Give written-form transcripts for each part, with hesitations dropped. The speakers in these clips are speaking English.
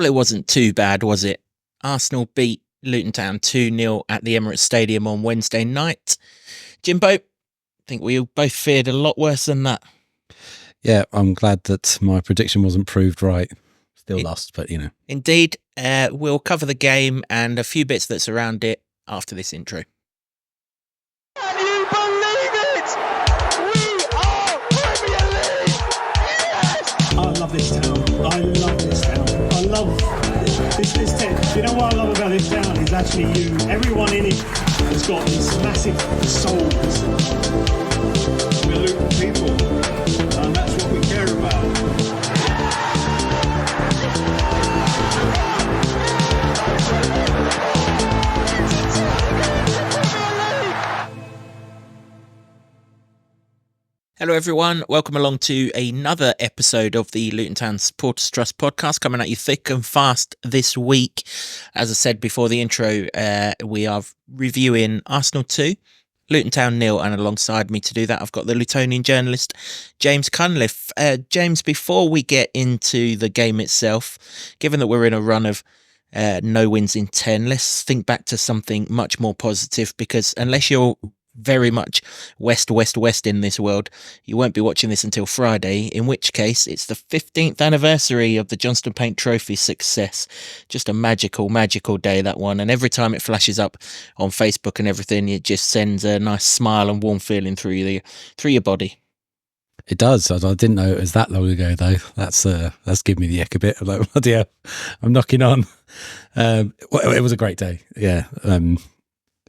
Well, it wasn't too bad, was it? Arsenal beat Luton Town 2-0 at the Emirates Stadium on Wednesday night. Jimbo, I think we both feared a lot worse than that. Yeah, I'm glad that my prediction wasn't proved right. Still lost, but Indeed. We'll cover the game and a few bits that surround it after this intro. Can you believe it? We are Premier League! Yes! I love this town. I love this town. I love this town. You know what I love about this town is actually you. Everyone in it has got these massive souls. We're Luton people, and that's what we care about. Hello everyone, welcome along to another episode of the Luton Town Supporters Trust podcast, coming at you thick and fast this week. As I said before the intro, we are reviewing Arsenal 2, Luton Town 0, and alongside me to do that I've got the Lutonian journalist James Cunliffe. James, before we get into the game itself, given that we're in a run of no wins in 10, let's think back to something much more positive, because unless you're very much west in this world, you won't be watching this until Friday, in which case it's the 15th anniversary of the Johnston Paint Trophy success. Just a magical day, that one, and every time it flashes up on Facebook and everything, it just sends a nice smile and warm feeling through your body. it does. I didn't know it was that long ago, though. That's given me the ick a bit. I'm like, bloody hell, I'm knocking on. It was a great day. Yeah.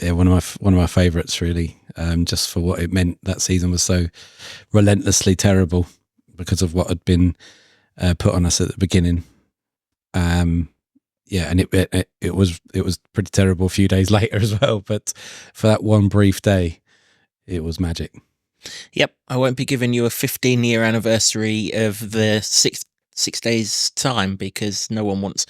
Yeah, one of my favourites, really, just for what it meant. That season was so relentlessly terrible because of what had been put on us at the beginning. Yeah, and it was pretty terrible a few days later as well. But for that one brief day, it was magic. Yep, I won't be giving you a 15-year anniversary of the six days time, because no one wants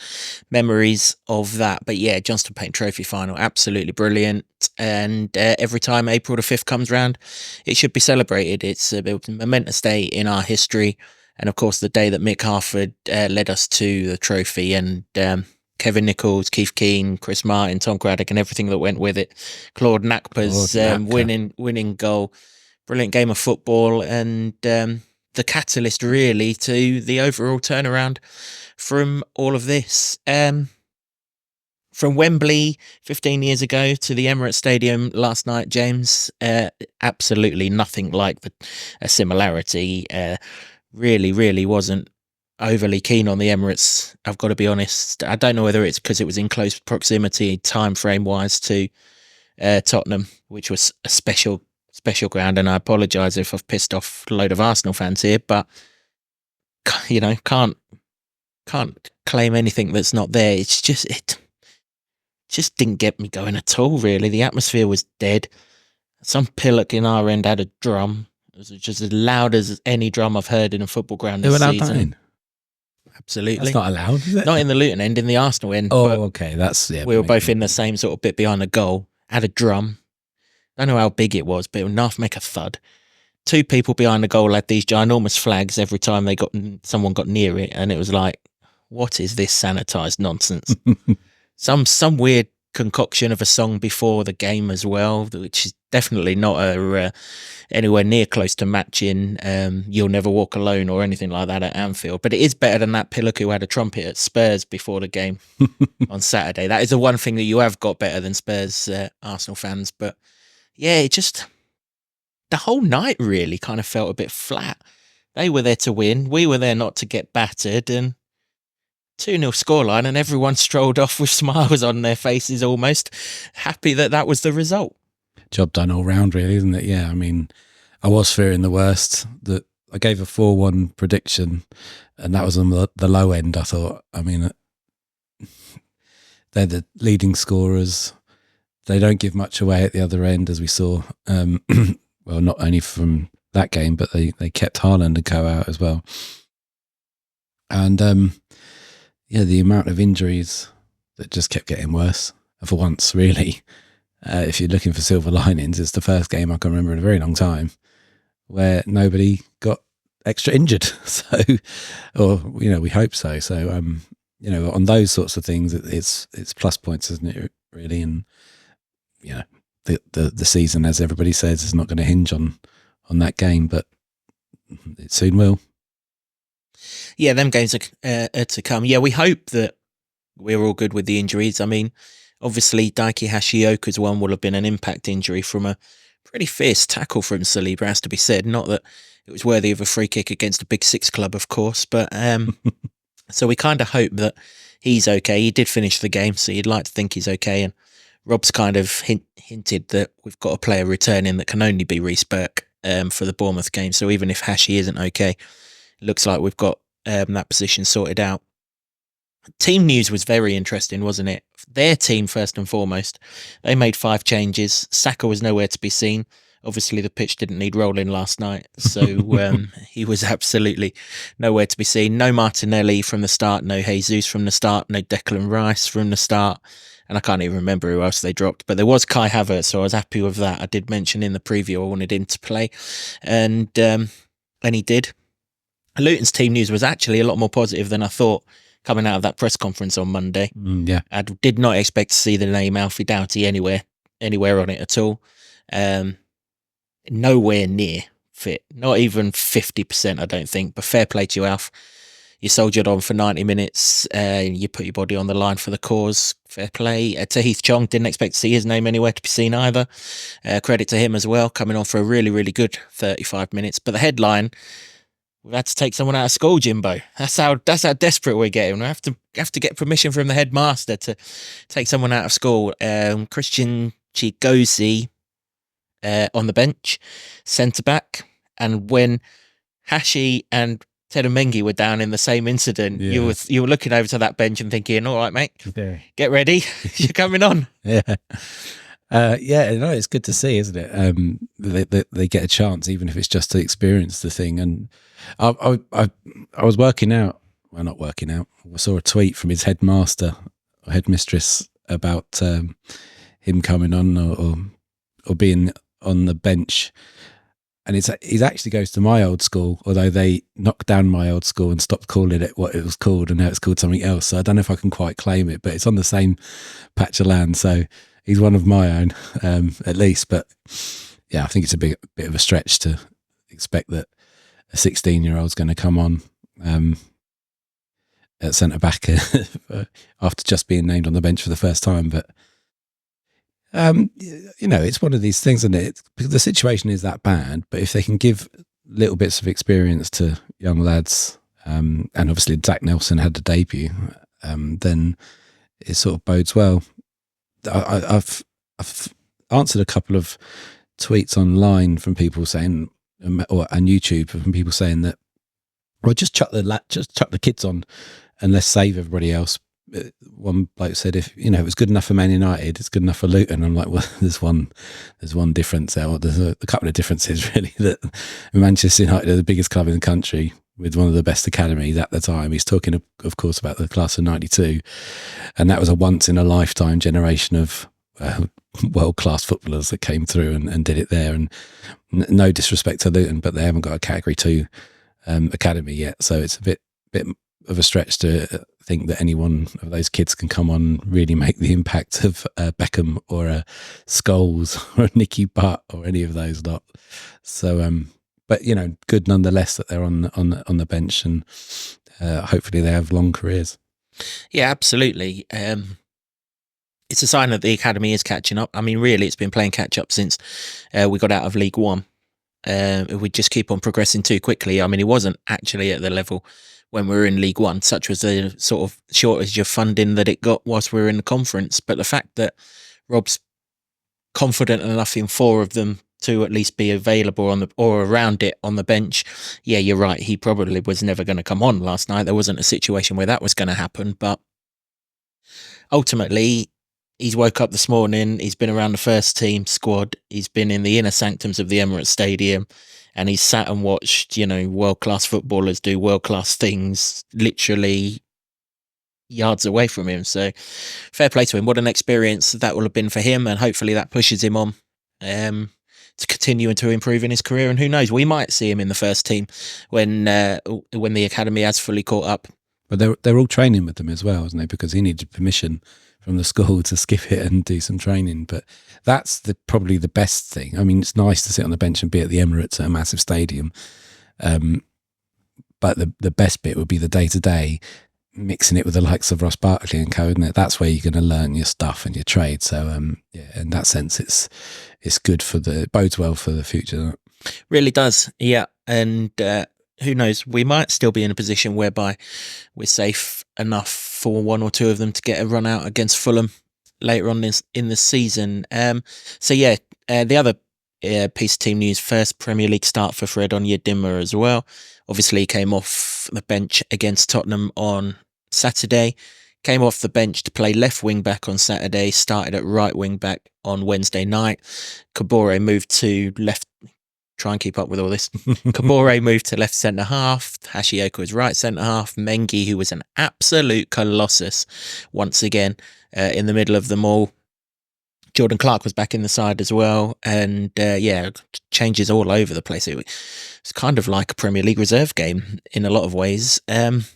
memories of that. But yeah, Johnston Paint Trophy final, absolutely brilliant. And every time April the 5th comes round, it should be celebrated. It's a momentous day in our history, and of course the day that Mick Harford led us to the trophy, and Kevin Nichols, Keith Keane, Chris Martin, Tom Craddock, and everything that went with it. Claude Nakpa's winning goal. Brilliant game of football, and the catalyst really to the overall turnaround from all of this. From Wembley 15 years ago to the Emirates Stadium last night, James, absolutely nothing like a similarity. Really wasn't overly keen on the Emirates, I've got to be honest. I don't know whether it's because it was in close proximity, time frame wise, to Tottenham, which was a special ground, and I apologise if I've pissed off a load of Arsenal fans here, but can't claim anything that's not there. It's just it just didn't get me going at all, really. The atmosphere was dead. Some pillock in our end had a drum. It was just as loud as any drum I've heard in a football ground this season. Absolutely. That's not allowed, is it? Not in the Luton end, in the Arsenal end. Oh, okay. We were both in the same sort of bit behind the goal. Had a drum. I don't know how big it was, but it would enough make a thud. Two people behind the goal had these ginormous flags every time someone got near it, and it was like, what is this sanitised nonsense? Some weird concoction of a song before the game as well, which is definitely not anywhere near close to matching You'll Never Walk Alone or anything like that at Anfield. But it is better than that pillock who had a trumpet at Spurs before the game on Saturday. That is the one thing that you have got better than Spurs Arsenal fans. But yeah, the whole night really kind of felt a bit flat. They were there to win. We were there not to get battered, and 2-0 scoreline, and everyone strolled off with smiles on their faces, almost happy that was the result. Job done all round, really, isn't it? Yeah, I mean, I was fearing the worst. That I gave a 4-1 prediction, and that was on the low end. I thought, I mean, they're the leading scorers. They don't give much away at the other end, as we saw. Well, not only from that game, but they kept Haaland and co out as well. And yeah, the amount of injuries that just kept getting worse for once, really. If you're looking for silver linings, it's the first game I can remember in a very long time where nobody got extra injured. So, or we hope so. So on those sorts of things, it's plus points, isn't it? Really, and the season, as everybody says, is not going to hinge on that game, but it soon will. Yeah, them games are to come. Yeah, we hope that we're all good with the injuries. I mean, obviously, Daiki Hashioka's one will have been an impact injury from a pretty fierce tackle from Saliba, has to be said. Not that it was worthy of a free kick against a Big Six club, of course, but so we kind of hope that he's okay. He did finish the game, so you'd like to think he's okay. And Rob's kind of hinted that we've got a player returning that can only be Reece Burke for the Bournemouth game. So even if Hashi isn't okay, it looks like we've got that position sorted out. Team news was very interesting, wasn't it? Their team, first and foremost, they made 5 changes. Saka was nowhere to be seen. Obviously, the pitch didn't need rolling last night, so he was absolutely nowhere to be seen. No Martinelli from the start, no Jesus from the start, no Declan Rice from the start, and I can't even remember who else they dropped. But there was Kai Havertz, so I was happy with that. I did mention in the preview I wanted him to play, and he did. Luton's team news was actually a lot more positive than I thought coming out of that press conference on Monday. Yeah, I did not expect to see the name Alfie Doughty anywhere on it at all. Nowhere near fit, not even 50%, I don't think. But fair play to you, Alf. You soldiered on for 90 minutes. You put your body on the line for the cause. Fair play. To Heath Chong, didn't expect to see his name anywhere to be seen either. Credit to him as well, coming on for a really, really good 35 minutes. But the headline, we've had to take someone out of school, Jimbo. That's how desperate we're getting. We have to get permission from the headmaster to take someone out of school. Christian Chigozi on the bench, centre back, and when Hashi and Ted and Mengi were down in the same incident, you were looking over to that bench and thinking, "All right, mate, get ready, you're coming on." Yeah. It's good to see, isn't it? They get a chance, even if it's just to experience the thing. And I was working out. Well, not working out. I saw a tweet from his headmaster or headmistress about him coming on or being on the bench. And he actually goes to my old school, although they knocked down my old school and stopped calling it what it was called, and now it's called something else. So I don't know if I can quite claim it, but it's on the same patch of land. So he's one of my own, at least. But yeah, I think it's a bit of a stretch to expect that a 16-year-old's going to come on at centre back after just being named on the bench for the first time. But it's one of these things, isn't it? The situation is that bad, but if they can give little bits of experience to young lads, and obviously Zach Nelson had the debut, then it sort of bodes well. I've answered a couple of tweets online from people saying, and YouTube from people saying that, well, just chuck the kids on and let's save everybody else. One bloke said, if it was good enough for Man United, it's good enough for Luton. I'm like, well, there's one difference there. Well, there's a couple of differences really. That Manchester United are the biggest club in the country with one of the best academies at the time. He's talking, of course, about the class of '92, and that was a once in a lifetime generation of world class footballers that came through and did it there. And no disrespect to Luton, but they haven't got a Category 2 academy yet, so it's a bit of a stretch to think that any one of those kids can come on and really make the impact of Beckham or a Scholes or a Nicky Butt or any of those lot. So, but good nonetheless that they're on the bench, and hopefully they have long careers. Yeah, absolutely. It's a sign that the academy is catching up. I mean, really, it's been playing catch up since we got out of League One. We just keep on progressing too quickly. I mean, it wasn't actually at the level when we were in League One, such was the sort of shortage of funding that it got whilst we were in the conference. But the fact that Rob's confident enough in 4 of them to at least be available or around it on the bench, yeah, you're right. He probably was never going to come on last night. There wasn't a situation where that was going to happen. But ultimately, he's woke up this morning. He's been around the first team squad. He's been in the inner sanctums of the Emirates Stadium. And he's sat and watched, world-class footballers do world-class things literally yards away from him. So fair play to him. What an experience that will have been for him. And hopefully that pushes him on to continue and to improve in his career. And who knows, we might see him in the first team when the academy has fully caught up. But they're all training with them as well, isn't they? Because he needed permission from the school to skip it and do some training. But that's probably the best thing. I mean, it's nice to sit on the bench and be at the Emirates at a massive stadium. But the best bit would be the day-to-day, mixing it with the likes of Ross Barkley and co, isn't it? That's where you're going to learn your stuff and your trade. So, in that sense, it's good bodes well for the future. Really does, yeah. And who knows, we might still be in a position whereby we're safe enough for one or two of them to get a run out against Fulham later on in the season. The other piece of team news, first Premier League start for Fred Onyedinma as well. Obviously, he came off the bench against Tottenham on Saturday, came off the bench to play left wing back on Saturday, started at right wing back on Wednesday night. Kabore moved to left. Try and keep up with all this. Kabore moved to left centre half. Hashioka was right centre half. Mengi, who was an absolute colossus once again in the middle of them all. Jordan Clark was back in the side as well. And changes all over the place. It's kind of like a Premier League reserve game in a lot of ways. And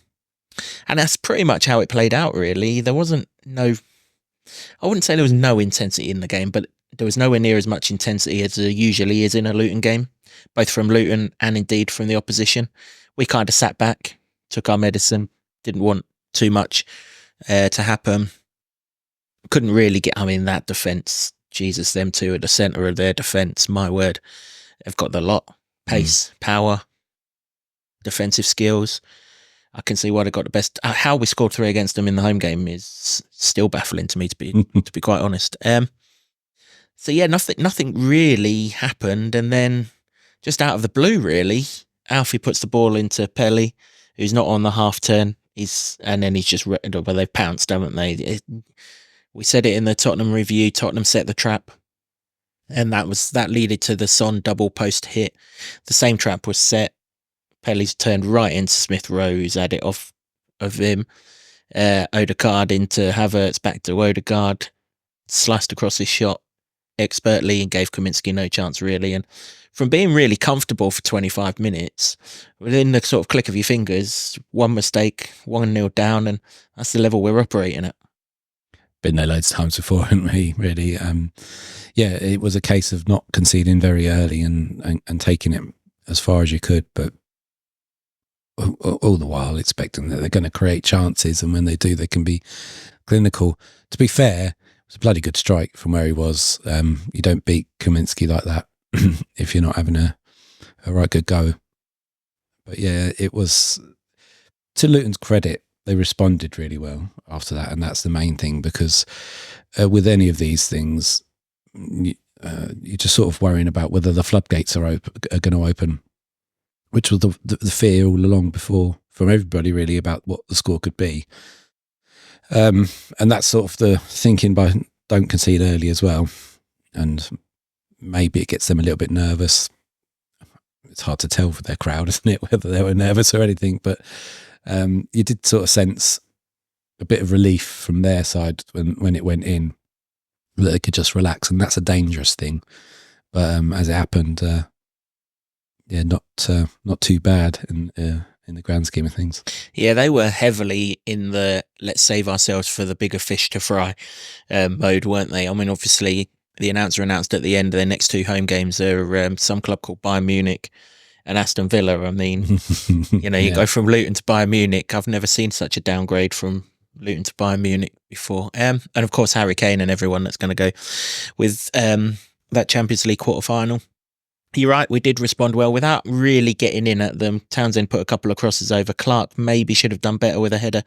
that's pretty much how it played out, really. There wasn't I wouldn't say there was no intensity in the game, but there was nowhere near as much intensity as there usually is in a Luton game, both from Luton and indeed from the opposition. We kind of sat back, took our medicine, didn't want too much to happen. Couldn't really that defence, Jesus, them two at the centre of their defence, my word, they've got the lot. Pace, power, defensive skills. I can see why they got the best. How we scored 3 against them in the home game is still baffling to me, to be quite honest. Nothing really happened, and then just out of the blue, really, Alfie puts the ball into Pelly, who's not on the half turn. And then he's just they've pounced, haven't they? We said it in the Tottenham review. Tottenham set the trap, and that leaded to the Son double post hit. The same trap was set. Pelly's turned right into Smith Rowe, who's had it off of him. Odegaard into Havertz, back to Odegaard, sliced across his shot expertly and gave Kaminsky no chance, really. And from being really comfortable for 25 minutes, within the sort of click of your fingers, one mistake, 1-0 down, and that's the level we're operating at. Been there loads of times before, haven't we, really? It was a case of not conceding very early and taking it as far as you could, but all the while expecting that they're going to create chances, and when they do, they can be clinical. To be fair, it was a bloody good strike from where he was. You don't beat Kaminsky like that if you're not having a right good go. But yeah, it was, to Luton's credit, they responded really well after that, and that's the main thing, because with any of these things, you're just sort of worrying about whether the floodgates are going to open, which was the fear all along before from everybody, really, about what the score could be. And that's sort of the thinking by don't concede early as well, and maybe it gets them a little bit nervous. It's hard to tell for their crowd, isn't it, whether they were nervous or anything, but you did sort of sense a bit of relief from their side when it went in, that they could just relax, and that's a dangerous thing. But as it happened, not too bad in the grand scheme of things. Yeah, they were heavily in the let's save ourselves for the bigger fish to fry mode, weren't they? I mean, obviously, the announcer announced at the end of their next 2 home games are some club called Bayern Munich and Aston Villa. I mean, you go from Luton to Bayern Munich. I've never seen such a downgrade from Luton to Bayern Munich before. And of course, Harry Kane and everyone that's going to go with that Champions League quarter-final. You're right, we did respond well without really getting in at them. Townsend put a couple of crosses over. Clark maybe should have done better with a header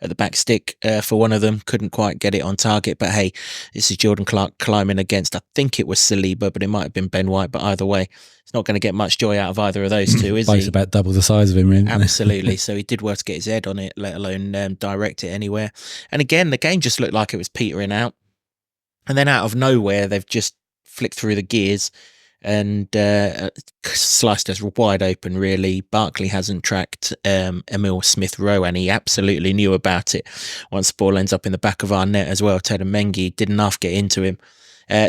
at the back stick for one of them. Couldn't quite get it on target. But hey, this is Jordan Clark climbing against, I think it was Saliba, but it might have been Ben White. But either way, it's not going to get much joy out of either of those two, is he? Both about double the size of him, really. Absolutely. So he did well to get his head on it, let alone direct it anywhere. And again, the game just looked like it was petering out. And then out of nowhere, they've just flicked through the gears and sliced us wide open, really. Barkley hasn't tracked Emil Smith-Rowe, and he absolutely knew about it once the ball ends up in the back of our net as well. Ted and Mengi did enough get into him.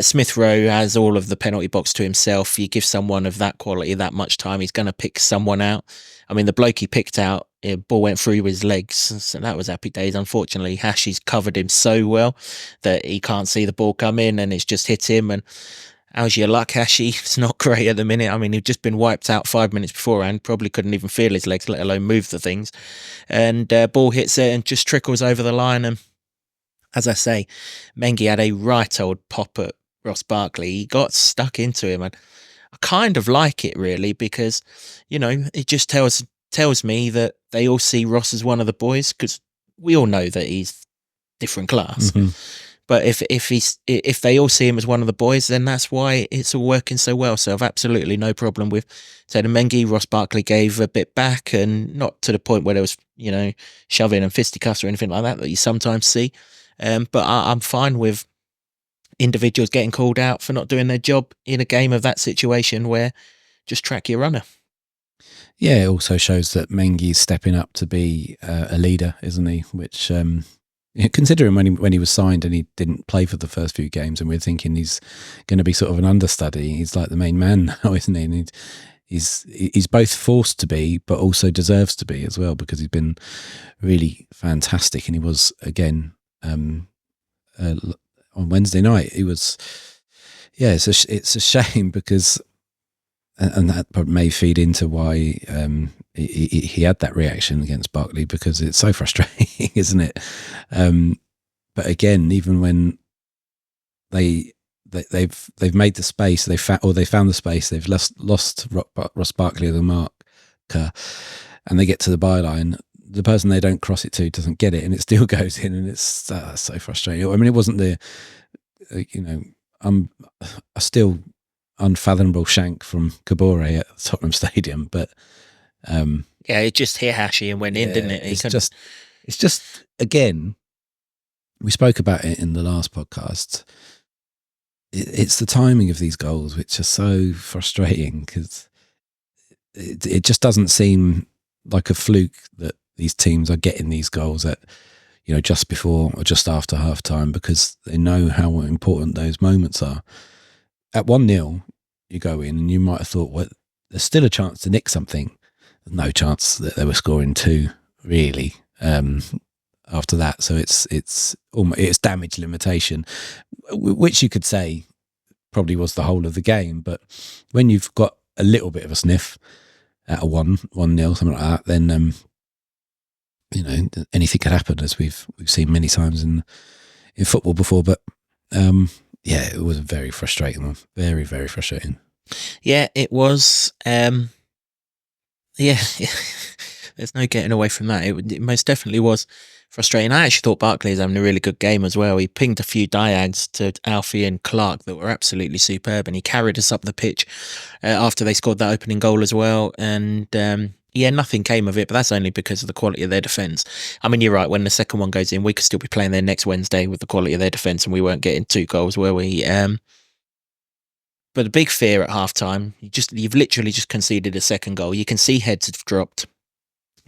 Smith-Rowe has all of the penalty box to himself. You give someone of that quality that much time, he's going to pick someone out. I mean, the bloke he picked out ball went through his legs, so that was happy days. Unfortunately, Hashi's covered him so well that he can't see the ball come in, and it's just hit him. And how's your luck, Hashi? It's not great at the minute. I mean, he'd just been wiped out 5 minutes beforehand, probably couldn't even feel his legs, let alone move the things. And ball hits it and just trickles over the line. And as I say, Mengi had a right old pop at Ross Barkley. He got stuck into him, and I kind of like it, really, because, you know, it just tells me that they all see Ross as one of the boys, because we all know that he's different class. Mm-hmm. But if they all see him as one of the boys, then that's why it's all working so well. So I've absolutely no problem with Taylor Mengi. Ross Barkley gave a bit back, and not to the point where there was, you know, shoving and fisticuffs or anything like that you sometimes see. But I'm fine with individuals getting called out for not doing their job in a game of that situation, where just track your runner. Yeah, it also shows that Mengi's stepping up to be a leader, isn't he? Which, considering when he was signed and he didn't play for the first few games, and we're thinking he's going to be sort of an understudy, he's like the main man now, isn't he? And he's both forced to be, but also deserves to be as well, because he's been really fantastic. And he was, again, on Wednesday night, he was, yeah, it's a shame, because, and that may feed into why he had that reaction against Barkley, because it's so frustrating, isn't it? But again, even when they've made the space, they found the space, they've lost Ross Barkley the marker, and they get to the byline, the person they don't cross it to doesn't get it, and it still goes in, and it's so frustrating. I mean, it wasn't the, a still unfathomable shank from Kabore at Tottenham Stadium, but yeah, it just hit Hashi and went in, didn't it? It's just again, we spoke about it in the last podcast. It's the timing of these goals which are so frustrating, because it just doesn't seem like a fluke that these teams are getting these goals at, just before or just after half time, because they know how important those moments are. At 1-0, you go in and you might have thought, well, there's still a chance to nick something. There's no chance that they were scoring two, really, after that. So it's damage limitation, which you could say probably was the whole of the game. But when you've got a little bit of a sniff at a 1-0, something like that, then anything could happen, as we've seen many times in football before. But yeah, it was a very frustrating one. Very, very frustrating. Yeah, it was. Yeah, there's no getting away from that. It most definitely was frustrating. I actually thought Barkley was having a really good game as well. He pinged a few diags to Alfie and Clark that were absolutely superb, and he carried us up the pitch after they scored that opening goal as well. And yeah, nothing came of it, but that's only because of the quality of their defence. I mean, you're right, when the second one goes in, we could still be playing there next Wednesday with the quality of their defence, and we weren't getting 2 goals, were we? But the big fear at half-time, you've literally just conceded a second goal. You can see heads have dropped.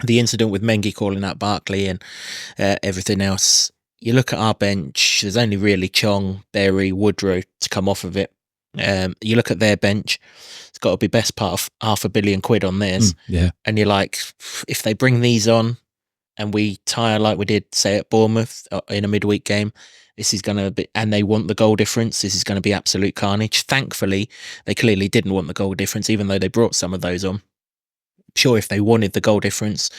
The incident with Mengi calling out Barkley and everything else. You look at our bench, there's only really Chong, Berry, Woodrow to come off of it. You look at their bench, it's got to be best part of £500 million on theirs. Yeah. And you're like, if they bring these on and we tire like we did, say, at Bournemouth in a midweek game, this is going to be, and they want the goal difference, this is going to be absolute carnage. Thankfully, they clearly didn't want the goal difference, even though they brought some of those on. Sure, if they wanted the goal difference,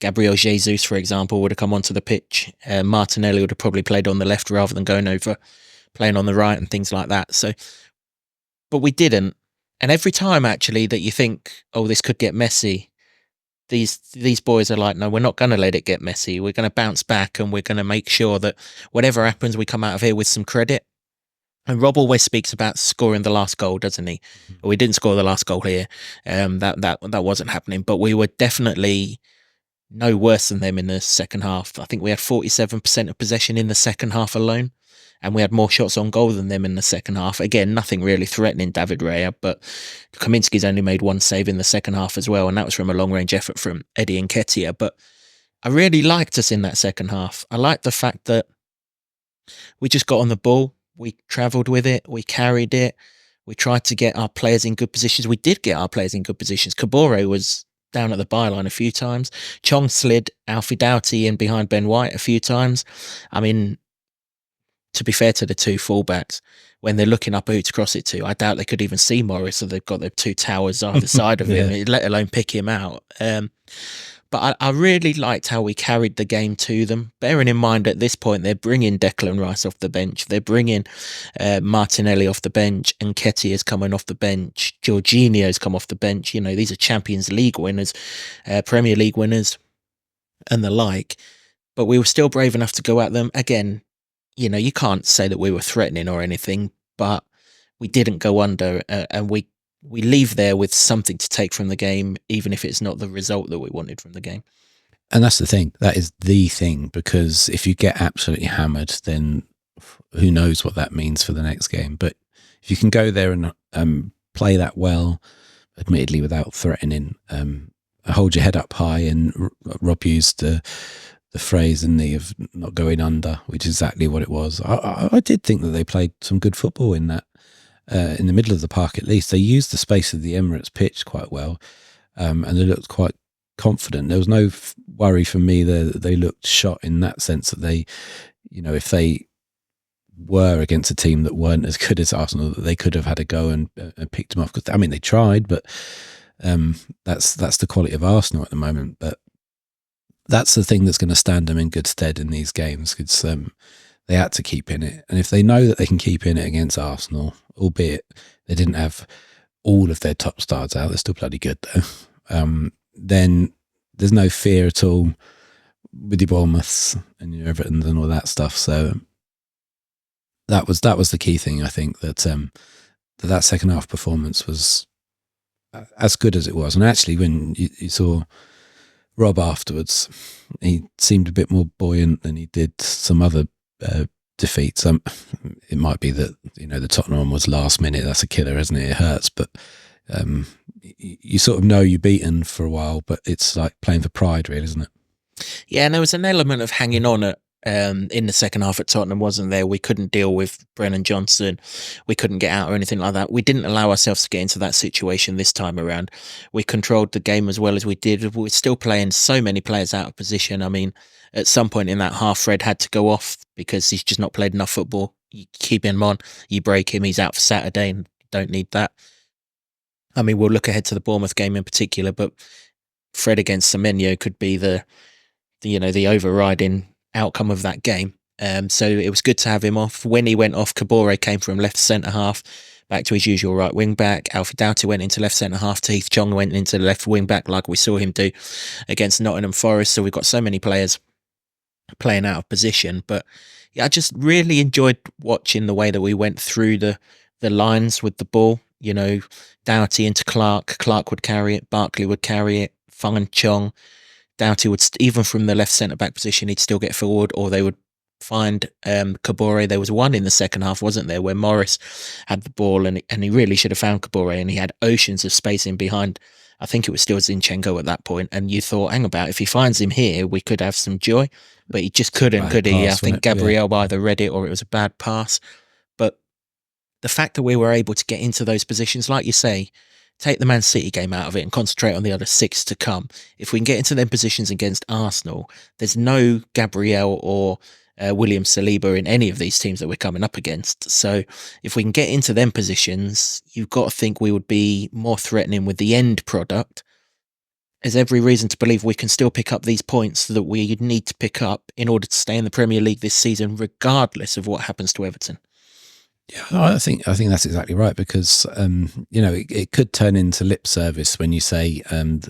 Gabriel Jesus, for example, would have come onto the pitch. Martinelli would have probably played on the left rather than going over, playing on the right and things like that. So, but we didn't. And every time, actually, that you think, oh, this could get messy, these boys are like, no, we're not going to let it get messy. We're going to bounce back, and we're going to make sure that whatever happens, we come out of here with some credit. And Rob always speaks about scoring the last goal, doesn't he? We didn't score the last goal here. That wasn't happening, but we were definitely no worse than them in the second half. I think we had 47% of possession in the second half alone, and we had more shots on goal than them in the second half. Again, nothing really threatening David Raya, but Kaminski's only made 1 save in the second half as well, and that was from a long-range effort from Eddie Nketiah. But I really liked us in that second half. I liked the fact that we just got on the ball, we travelled with it, we carried it, we tried to get our players in good positions. We did get our players in good positions. Kabore was down at the byline a few times. Chong slid Alfie Doughty in behind Ben White a few times. I mean, to be fair to the two fullbacks, when they're looking up who to cross it to, I doubt they could even see Morris, so they've got their two towers either side of him, let alone pick him out. But I really liked how we carried the game to them, bearing in mind at this point they're bringing Declan Rice off the bench, they're bringing Martinelli off the bench, and Nketiah's coming off the bench, Jorginho's come off the bench. You know, these are Champions League winners, Premier League winners, and the like. But we were still brave enough to go at them. Again, you know, you can't say that we were threatening or anything, but we didn't go under, and we leave there with something to take from the game, even if it's not the result that we wanted from the game. And that's the thing. That is the thing, because if you get absolutely hammered, then who knows what that means for the next game. But if you can go there and play that well, admittedly without threatening, hold your head up high, and Rob used the phrase of not going under, which is exactly what it was. I did think that they played some good football in that. In the middle of the park, at least they used the space of the Emirates pitch quite well, and they looked quite confident. There was no worry for me that they looked shot in that sense, that they, you know, if they were against a team that weren't as good as Arsenal, that they could have had a go and picked them off. Because I mean, they tried, but that's the quality of Arsenal at the moment. But that's the thing that's going to stand them in good stead in these games, because they had to keep in it. And if they know that they can keep in it against Arsenal, albeit they didn't have all of their top stars out, they're still bloody good though, then there's no fear at all with your Bournemouths and your Evertons and all that stuff. So that was the key thing, I think, that that second half performance was as good as it was. And actually, when you saw Rob afterwards, he seemed a bit more buoyant than he did some other defeats. It might be that, you know, the Tottenham one was last minute. That's a killer, isn't it? It hurts, but you sort of know you're beaten for a while, but it's like playing for pride, really, isn't it? Yeah, and there was an element of hanging on in the second half at Tottenham, wasn't there? We couldn't deal with Brennan Johnson. We couldn't get out or anything like that. We didn't allow ourselves to get into that situation this time around. We controlled the game as well as we did. We were still playing so many players out of position. I mean, at some point in that half, Fred had to go off because he's just not played enough football. You keep him on, you break him, he's out for Saturday, and don't need that. I mean, we'll look ahead to the Bournemouth game in particular, but Fred against Semenyo could be the overriding outcome of that game. So it was good to have him off. When he went off, Kabore came from left centre half back to his usual right wing back. Alfie Doughty went into left centre half. Heath Chong went into the left wing back, like we saw him do against Nottingham Forest. So we've got so many players playing out of position. But yeah, I just really enjoyed watching the way that we went through the lines with the ball. You know, Doughty into Clark would carry it, Barkley would carry it, find Chong. Doughty would, even from the left centre-back position, he'd still get forward, or they would find Kabore. There was one in the second half, wasn't there, where Morris had the ball and he really should have found Kabore, and he had oceans of space in behind. I think it was still Zinchenko at that point, and you thought, hang about, if he finds him here, we could have some joy. But he just couldn't, could he? I think Gabriel either read it or it was a bad pass. But the fact that we were able to get into those positions, like you say, take the Man City game out of it and concentrate on the other 6 to come. If we can get into them positions against Arsenal, there's no Gabriel or William Saliba in any of these teams that we're coming up against. So if we can get into them positions, you've got to think we would be more threatening with the end product. There's every reason to believe we can still pick up these points that we need to pick up in order to stay in the Premier League this season, regardless of what happens to Everton. Yeah, I think that's exactly right, because you know, it could turn into lip service when you say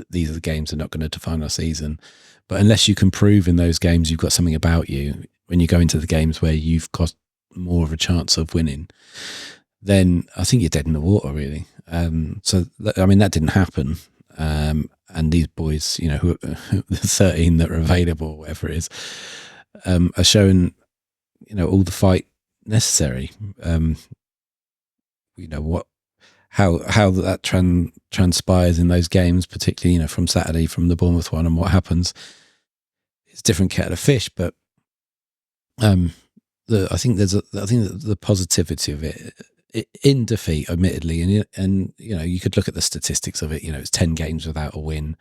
these are the games that are not going to define our season. But unless you can prove in those games you've got something about you, when you go into the games where you've got more of a chance of winning, then I think you're dead in the water, really. So I mean, that didn't happen. And these boys, you know, who the 13 that are available, whatever it is, are showing, you know, all the fight necessary. You know how that transpires in those games, particularly, you know, from Saturday, from the Bournemouth one, and what happens. It's a different kettle of fish, but I think the positivity of it in defeat, admittedly, and you could look at the statistics of it. It's 10 games without a win,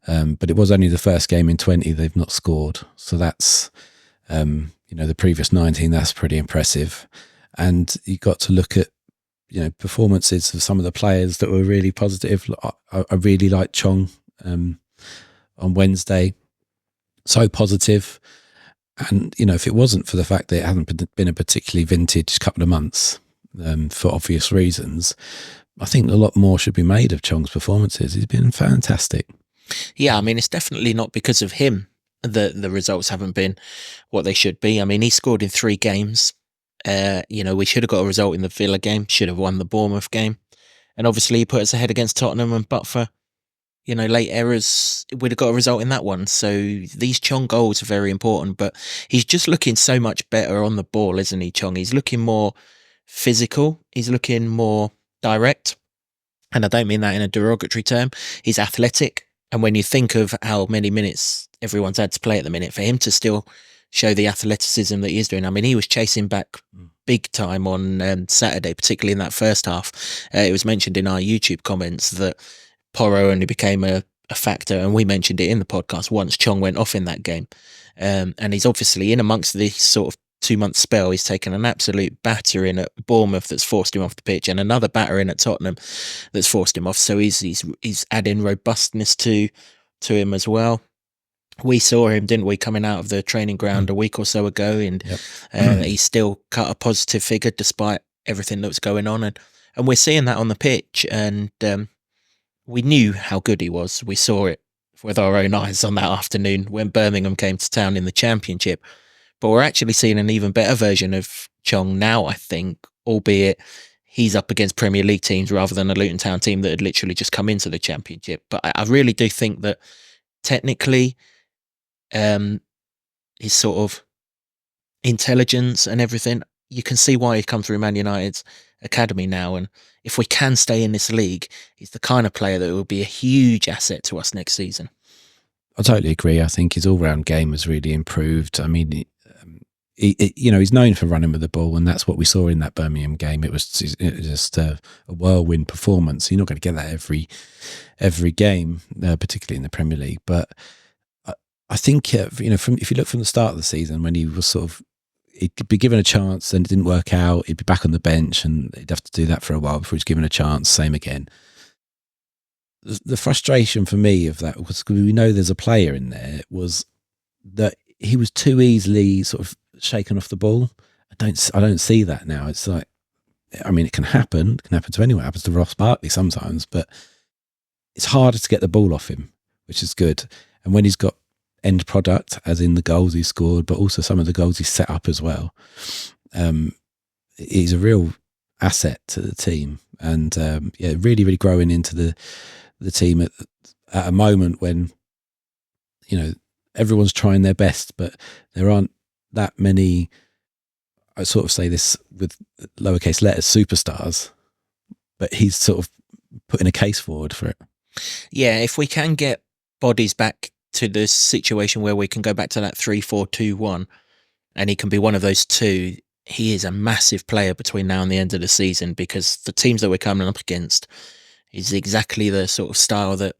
but it was only the first game in 20 they've not scored. So that's the previous 19. That's pretty impressive, and you got to look at performances of some of the players that were really positive. I really liked Chong on Wednesday, so positive. And, if it wasn't for the fact that it hadn't been a particularly vintage couple of months, for obvious reasons, I think a lot more should be made of Chong's performances. He's been fantastic. Yeah, I mean, it's definitely not because of him that the results haven't been what they should be. I mean, he scored in 3 games. We should have got a result in the Villa game, should have won the Bournemouth game. And obviously he put us ahead against Tottenham, and but for late errors, we'd have got a result in that one. So these Chong goals are very important, but he's just looking so much better on the ball, isn't he, Chong? He's looking more physical. He's looking more direct. And I don't mean that in a derogatory term. He's athletic. And when you think of how many minutes everyone's had to play at the minute, for him to still show the athleticism that he is doing. I mean, he was chasing back big time on Saturday, particularly in that first half. It was mentioned in our YouTube comments that Porro only became a factor, and we mentioned it in the podcast once Chong went off in that game. And he's obviously in amongst this sort of 2-month spell. He's taken an absolute battering at Bournemouth that's forced him off the pitch, and another battering at Tottenham that's forced him off. So he's adding robustness to him as well. We saw him, didn't we, coming out of the training ground a week or so ago, and he still cut a positive figure despite everything that was going on, and we're seeing that on the pitch. And we knew how good he was. We saw it with our own eyes on that afternoon when Birmingham came to town in the Championship. But we're actually seeing an even better version of Chong now, I think, albeit he's up against Premier League teams rather than a Luton Town team that had literally just come into the Championship. But I really do think that technically his sort of intelligence and everything, you can see why he's come through Man United's academy now. And if we can stay in this league, he's the kind of player that will be a huge asset to us next season. I totally agree. I think his all-round game has really improved. I mean, he's known for running with the ball, and that's what we saw in that Birmingham game. It was just a whirlwind performance. You're not going to get that every game, particularly in the Premier League. But I think if you look from the start of the season, when he was he'd be given a chance and it didn't work out, he'd be back on the bench, and he'd have to do that for a while before he's given a chance. Same again. The frustration for me of that was, because we know there's a player in there, was that he was too easily sort of shaken off the ball. I don't see that now. It's like, I mean, it can happen. It can happen to anyone. It happens to Ross Barkley sometimes, but it's harder to get the ball off him, which is good. And when he's got end product, as in the goals he scored, but also some of the goals he set up as well, he's a real asset to the team. And really, really growing into the team at a moment when everyone's trying their best, but there aren't that many, I sort of say this with lowercase letters, superstars, but he's sort of putting a case forward for it. Yeah, if we can get bodies back to the situation where we can go back to that 3-4-2-1, and he can be one of those two, he is a massive player between now and the end of the season, because the teams that we're coming up against is exactly the sort of style that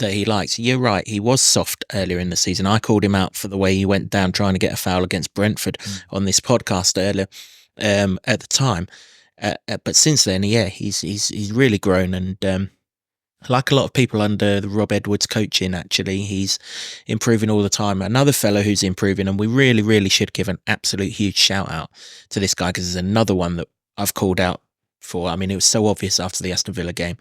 he likes. You're right, he was soft earlier in the season. I called him out for the way he went down trying to get a foul against Brentford on this podcast earlier at the time. But since then, yeah, he's really grown, and like a lot of people under the Rob Edwards coaching, actually, he's improving all the time. Another fellow who's improving, and we really, really should give an absolute huge shout out to this guy, because there's another one that I've called out for. I mean, it was so obvious after the Aston Villa game,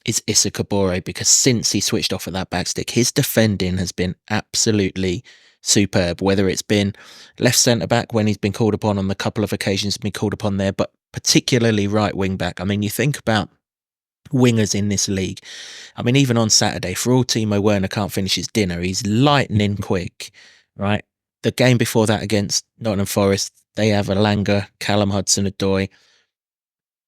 is Issa Kabore, because since he switched off at that backstick, his defending has been absolutely superb, whether it's been left centre-back when he's been called upon on the couple of occasions he's been called upon there, but particularly right wing-back. I mean, you think about wingers in this league. I mean, even on Saturday, for all Timo Werner can't finish his dinner, he's lightning quick, right? The game before that against Nottingham Forest, they have Elanga, Callum Hudson-Odoi.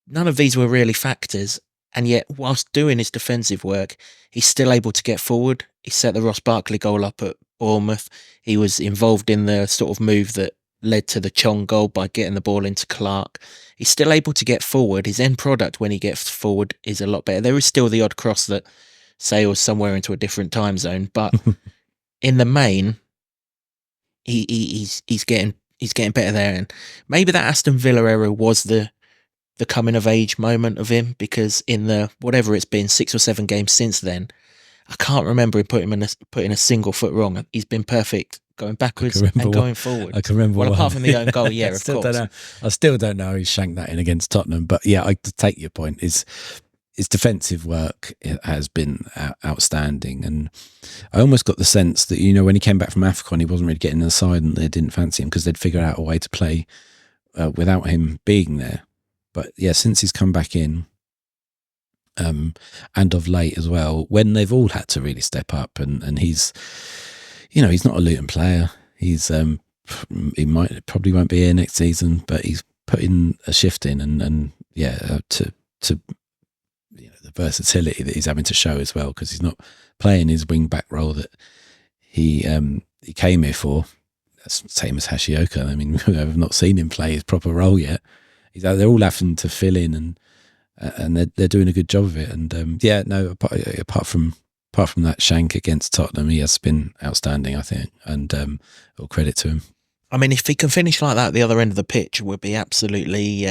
None of these were really factors, and yet whilst doing his defensive work, he's still able to get forward. He set the Ross Barkley goal up at Bournemouth. He was involved in the sort of move that led to the Chong goal by getting the ball into Clark. He's still able to get forward. His end product when he gets forward is a lot better. There is still the odd cross that sails somewhere into a different time zone, but in the main, he's getting better there. And maybe that Aston Villa era was the coming of age moment of him, because in the whatever it's been 6 or 7 games since then, I can't remember him putting a single foot wrong. He's been perfect going backwards and going forward. I can remember. Well, apart from the own goal, yeah, I of still course. don't know. I still don't know how he shanked that in against Tottenham. But yeah, I take your point. His defensive work has been outstanding, and I almost got the sense that, you know, when he came back from AFCON, he wasn't really getting in the side, and they didn't fancy him because they'd figured out a way to play without him being there. But yeah, since he's come back in, and of late as well, when they've all had to really step up, and he's, you know, he's not a Luton player. He's he probably won't be here next season, but he's putting a shift in, and to you know, the versatility that he's having to show as well, because he's not playing his wing back role that he came here for. That's the same as Hashioka. I mean, I've not seen him play his proper role yet. They're all having to fill in, and they're doing a good job of it. And apart from that shank against Tottenham, he has been outstanding, I think, and all credit to him. I mean, if he can finish like that at the other end of the pitch, we'll be absolutely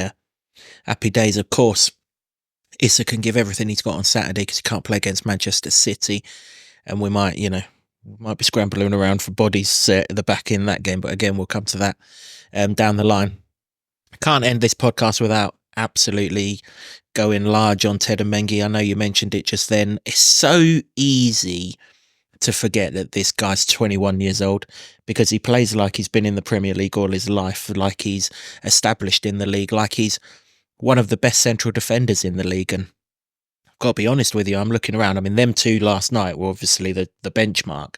happy days. Of course, Issa can give everything he's got on Saturday because he can't play against Manchester City, and we might be scrambling around for bodies at the back in that game. But again, we'll come to that down the line. Can't end this podcast without absolutely going large on Ted and Mengi. I know you mentioned it just then. It's so easy to forget that this guy's 21 years old, because he plays like he's been in the Premier League all his life, like he's established in the league, like he's one of the best central defenders in the league. And I've got to be honest with you, I'm looking around. I mean, them two last night were obviously the benchmark,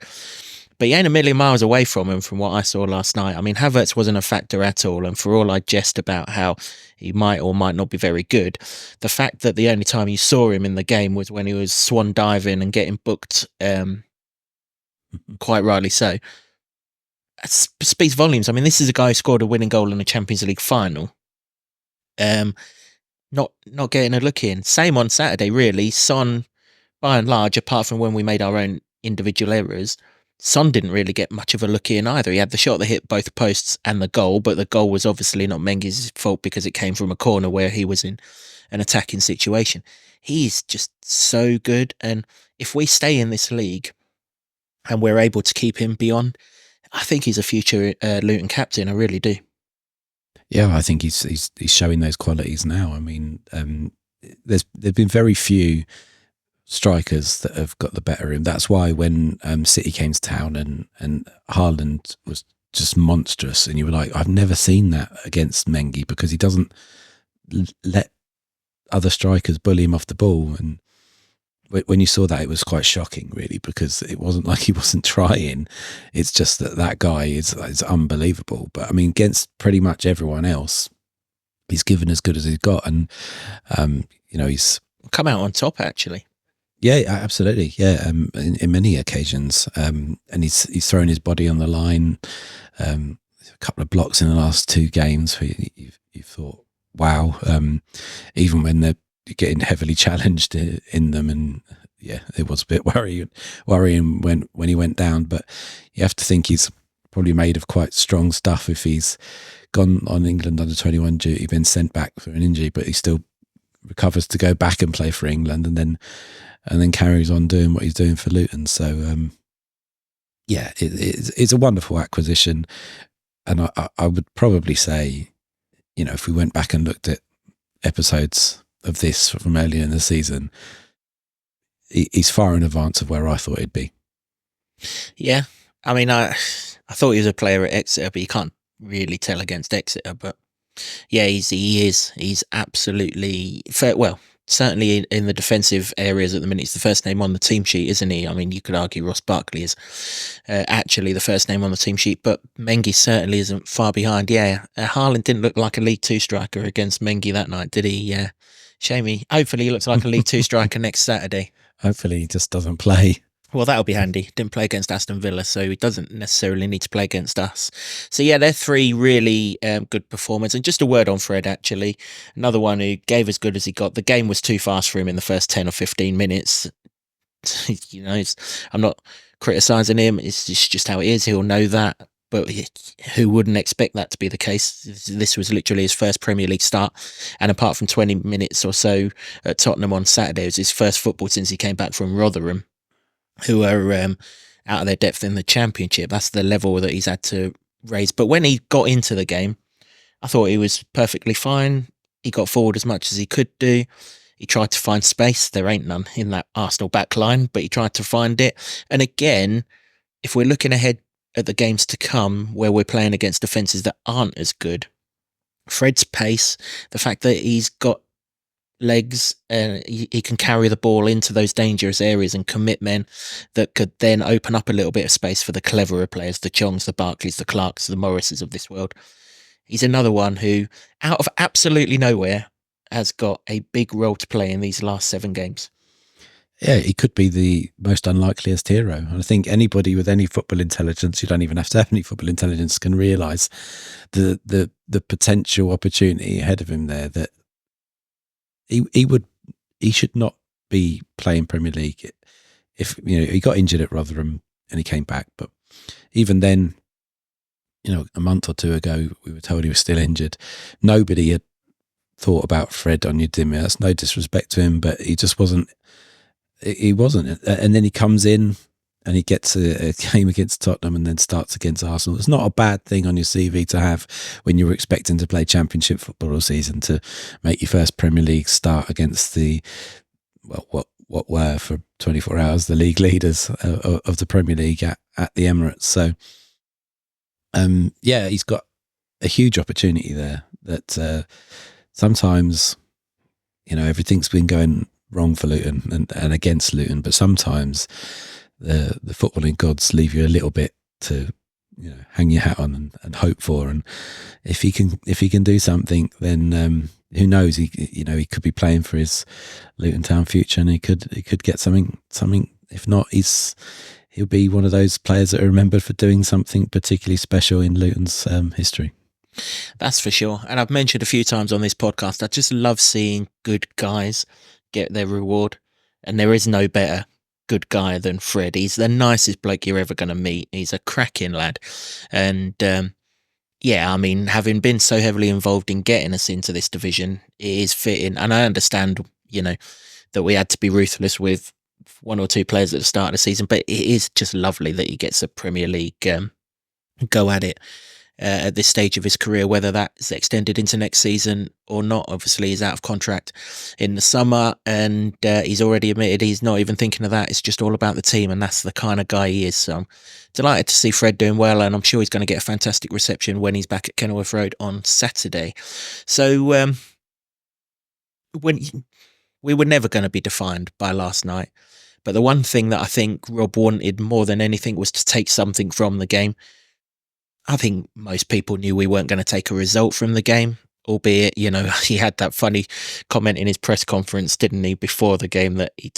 but he ain't a million miles away from him from what I saw last night. I mean, Havertz wasn't a factor at all, and for all I jest about how he might or might not be very good, the fact that the only time you saw him in the game was when he was swan diving and getting booked, quite rightly so, speaks volumes. I mean, this is a guy who scored a winning goal in a Champions League final. Not getting a look in. Same on Saturday, really. Son, by and large, apart from when we made our own individual errors, Son didn't really get much of a look in either. He had the shot that hit both posts and the goal, but the goal was obviously not Mengi's fault because it came from a corner where he was in an attacking situation. He's just so good, and if we stay in this league and we're able to keep him beyond, I think he's a future Luton captain. I really do. Yeah, I think he's showing those qualities now. I mean, there've been very few strikers that have got the better of him. That's why when City came to town and Haaland was just monstrous, and you were like, I've never seen that against Mengi, because he doesn't let other strikers bully him off the ball. And when you saw that, it was quite shocking, really, because it wasn't like he wasn't trying. It's just that guy is unbelievable. But I mean, against pretty much everyone else, he's given as good as he's got, and he's come out on top, actually. Yeah, absolutely. Yeah, in many occasions, and he's thrown his body on the line. A couple of blocks in the last 2 games where you thought, wow. Even when they're getting heavily challenged in them, and yeah, it was a bit worrying when he went down. But you have to think he's probably made of quite strong stuff if he's gone on England under-21 duty, been sent back for an injury, but he still recovers to go back and play for England, and then carries on doing what he's doing for Luton. So it's a wonderful acquisition, and I would probably say, if we went back and looked at episodes of this from earlier in the season, he's far in advance of where I thought he'd be. Yeah, I mean, I thought he was a player at Exeter, but you can't really tell against Exeter. But yeah, he's absolutely fair. Well, certainly in the defensive areas at the minute, he's the first name on the team sheet, isn't he? I mean, you could argue Ross Barkley is actually the first name on the team sheet, but Mengi certainly isn't far behind. Yeah, Haaland didn't look like a League 2 striker against Mengi that night, did he? Yeah, shame he. Hopefully he looks like a League 2 striker next Saturday. Hopefully he just doesn't play. Well, that'll be handy. Didn't play against Aston Villa, so he doesn't necessarily need to play against us. So yeah, they're three really good performers. And just a word on Fred, actually. Another one who gave as good as he got. The game was too fast for him in the first 10 or 15 minutes. I'm not criticising him. It's just how it is. He'll know that. But who wouldn't expect that to be the case? This was literally his first Premier League start. And apart from 20 minutes or so at Tottenham on Saturday, it was his first football since he came back from Rotherham, who are out of their depth in the Championship. That's the level that he's had to raise. But when he got into the game, I thought he was perfectly fine. He got forward as much as he could do. He tried to find space. There ain't none in that Arsenal back line, but he tried to find it. And again, if we're looking ahead at the games to come where we're playing against defences that aren't as good, Fred's pace, the fact that he's got legs and he can carry the ball into those dangerous areas and commit men that could then open up a little bit of space for the cleverer players, the Chongs, the Barkleys, the Clarks, the Morrises of this world. He's another one who, out of absolutely nowhere, has got a big role to play in these last 7 games. Yeah, he could be the most unlikeliest hero. And I think anybody with any football intelligence, you don't even have to have any football intelligence, can realise the potential opportunity ahead of him there, that he should not be playing Premier League. If he got injured at Rotherham and he came back, but even then, a month or two ago we were told he was still injured. Nobody had thought about Fred Onyedinma. That's no disrespect to him, but he just wasn't. He wasn't. And then he comes in and he gets a game against Tottenham and then starts against Arsenal. It's not a bad thing on your CV to have when you're expecting to play Championship football all season, to make your first Premier League start against what were for 24 hours the league leaders of the Premier League at the Emirates. So, he's got a huge opportunity there that sometimes, everything's been going wrong for Luton and against Luton, but sometimes the footballing gods leave you a little bit to hang your hat on and hope for. And if he can do something, then who knows? He could be playing for his Luton Town future, and he could get something. If not, he'll be one of those players that are remembered for doing something particularly special in Luton's history. That's for sure. And I've mentioned a few times on this podcast, I just love seeing good guys get their reward. And there is no better good guy than Fred. He's the nicest bloke you're ever going to meet. He's a cracking lad. And having been so heavily involved in getting us into this division, it is fitting. And I understand, that we had to be ruthless with 1 or 2 players at the start of the season, but it is just lovely that he gets a Premier League go at it at this stage of his career. Whether that's extended into next season or not, obviously he's out of contract in the summer, and he's already admitted he's not even thinking of that. It's just all about the team, and that's the kind of guy he is. So I'm delighted to see Fred doing well, and I'm sure he's going to get a fantastic reception when he's back at Kenilworth Road on Saturday. So when we were never going to be defined by last night, but the one thing that I think Rob wanted more than anything was to take something from the game. I think most people knew we weren't going to take a result from the game, albeit, he had that funny comment in his press conference, didn't he, before the game, that he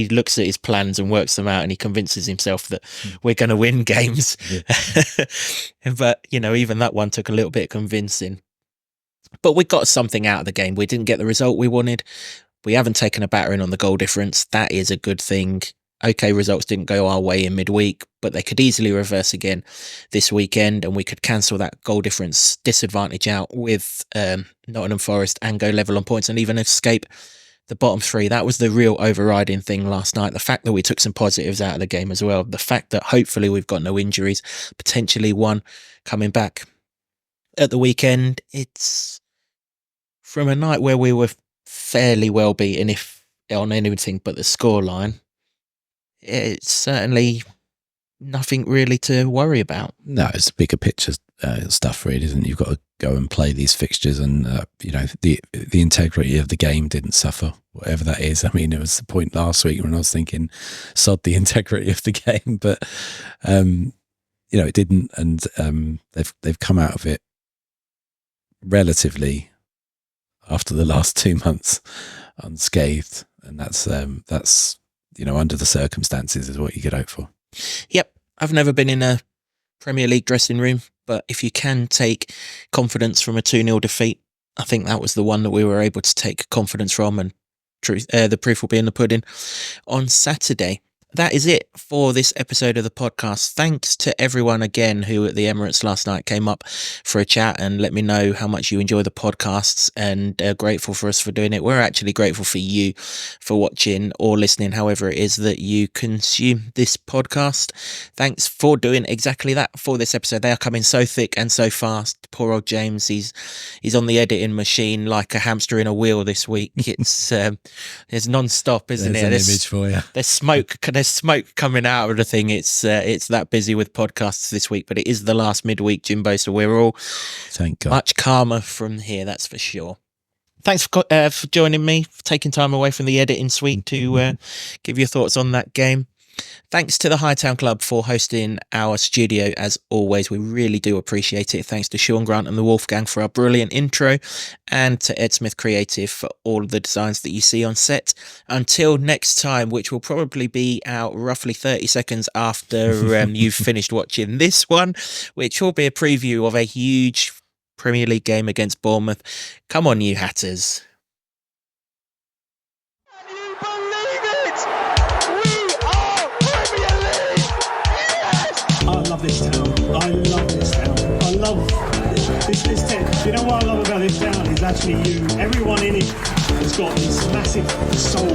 looks at his plans and works them out, and he convinces himself that we're going to win games. Yeah. But, even that one took a little bit of convincing. But we got something out of the game. We didn't get the result we wanted. We haven't taken a battering on the goal difference. That is a good thing. Okay, results didn't go our way in midweek, but they could easily reverse again this weekend, and we could cancel that goal difference disadvantage out with Nottingham Forest and go level on points and even escape the bottom 3. That was the real overriding thing last night. The fact that we took some positives out of the game as well. The fact that hopefully we've got no injuries, potentially one coming back at the weekend. It's from a night where we were fairly well beaten, if on anything but the scoreline. It's certainly nothing really to worry about. No, it's bigger picture stuff, really, isn't it? You've got to go and play these fixtures, and the integrity of the game didn't suffer, whatever that is. I mean, it was the point last week when I was thinking, sod the integrity of the game, but it didn't, and they've come out of it relatively, after the last 2 months, unscathed, and that's under the circumstances is what you could hope for. Yep, I've never been in a Premier League dressing room, but if you can take confidence from a 2-0 defeat, I think that was the one that we were able to take confidence from, and the proof will be in the pudding on Saturday. That is it for this episode of the podcast. Thanks to everyone again who at the Emirates last night came up for a chat and let me know how much you enjoy the podcasts, and grateful for us for doing it. We're actually grateful for you for watching or listening, however it is that you consume this podcast. Thanks for doing exactly that for this episode. They are coming so thick and so fast. Poor old James, he's on the editing machine like a hamster in a wheel this week. It's non-stop, isn't There's it? an image for you. There's smoke coming out of the thing. It's that busy with podcasts this week, but it is the last midweek, Jimbo, so we're all Thank God. much calmer from here, that's for sure. Thanks for joining me, for taking time away from the editing suite to give your thoughts on that game. Thanks to the Hightown Club for hosting our studio as always. We really do appreciate it. Thanks to Sean Grant and the Wolfgang for our brilliant intro, and to Ed Smith Creative for all of the designs that you see on set. Until next time, which will probably be out roughly 30 seconds after you've finished watching this one, which will be a preview of a huge Premier League game against Bournemouth. Come on, you Hatters. Can you believe it? We are Premier League! Yes! I love this town. I love this town. I love this town. You know what I love about this town is actually you. Everyone in it has got this massive soul